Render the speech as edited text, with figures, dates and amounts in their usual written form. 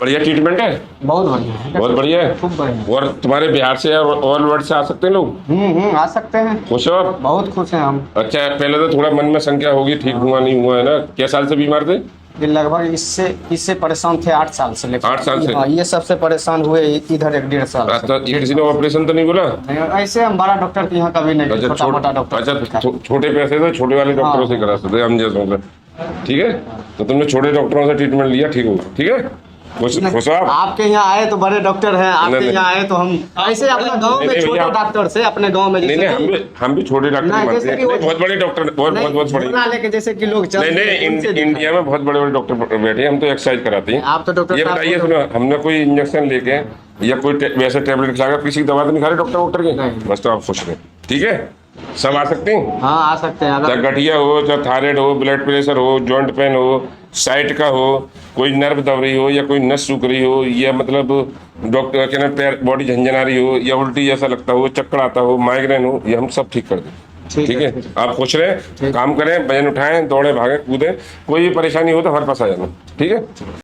बढ़िया ट्रीटमेंट है, बहुत बढ़िया है, बहुत बढ़िया है। खूब बढ़िया। और तुम्हारे बिहार से और वर्ल्ड से आ सकते हैं लोग? आ सकते हैं। खुश हो आप? बहुत खुश हैं हम। अच्छा, पहले तो थोड़ा मन में शंका होगी, ठीक हुआ नहीं हुआ है ना। क्या साल से बीमार थे? ये लगभग इससे परेशान थे 8 साल से लेकर। 8 साल से? हाँ, ये सबसे परेशान हुए इधर 1-1.5 साल से। अच्छा, ये किसी ने ऑपरेशन तो नहीं बोला? नहीं, ऐसे हम बड़ा डॉक्टर के यहाँ कभी नहीं गए, अच्छा, छोटा मोटा डॉक्टर अच्छा, दिखाए। छोटे पैसे तो छोटे वाले डॉक्टरों से करा सकते हम जैसों से। ठीक है, तो तुमने छोटे डॉक्टरों से ट्रीटमेंट लिया, ठीक होगा। ठीक है, खुश हो आप? आपके यहाँ आए तो बड़े डॉक्टर हैं, आपके नहीं, यहाँ आए तो हम ऐसे अपने गांव में नहीं, छोटे भैया, डॉक्टर से अपने गांव में नहीं जैसे नहीं, हम भी छोटे डॉक्टर नहीं, मानते जैसे हैं। कि वो नहीं, बहुत बड़े डॉक्टर, बहुत बहुत बड़े। झोला लेके जैसे कि लोग चल नहीं, इंडिया में बहुत बड़े बड़े डॉक्टर बैठे हैं, हम तो एक्सरसाइज कराते हैं। आप तो डॉक्टर ये साहब बताइए, को- सुनो, हमने कोई इंजेक्शन लेके या कोई वैसे टेबलेट खिलाकर किसी की दवा तो नहीं खा रहे डॉक्टर के? नहीं। बस, तो आप खुश रहे। ठीक है, सब आ सकते हैं। हाँ, आ सकते हैं चाहे अगर गठिया हो, चाहे थायराइड हो, ब्लड प्रेशर हो, जॉइंट पेन हो, साइट का हो, कोई नर्व दब रही हो, या कोई नस सूख रही हो, या मतलब डॉक्टर के ना पैर बॉडी झंझना रही हो, या उल्टी जैसा लगता हो, चक्कर आता हो, माइग्रेन हो, ये हम सब ठीक कर दें। ठीक है, आप खुश रहें, काम करें, वजन उठाएं, दौड़े, भागें, कूदें, कोई भी परेशानी हो तो हमारे पास आ जाना। ठीक है।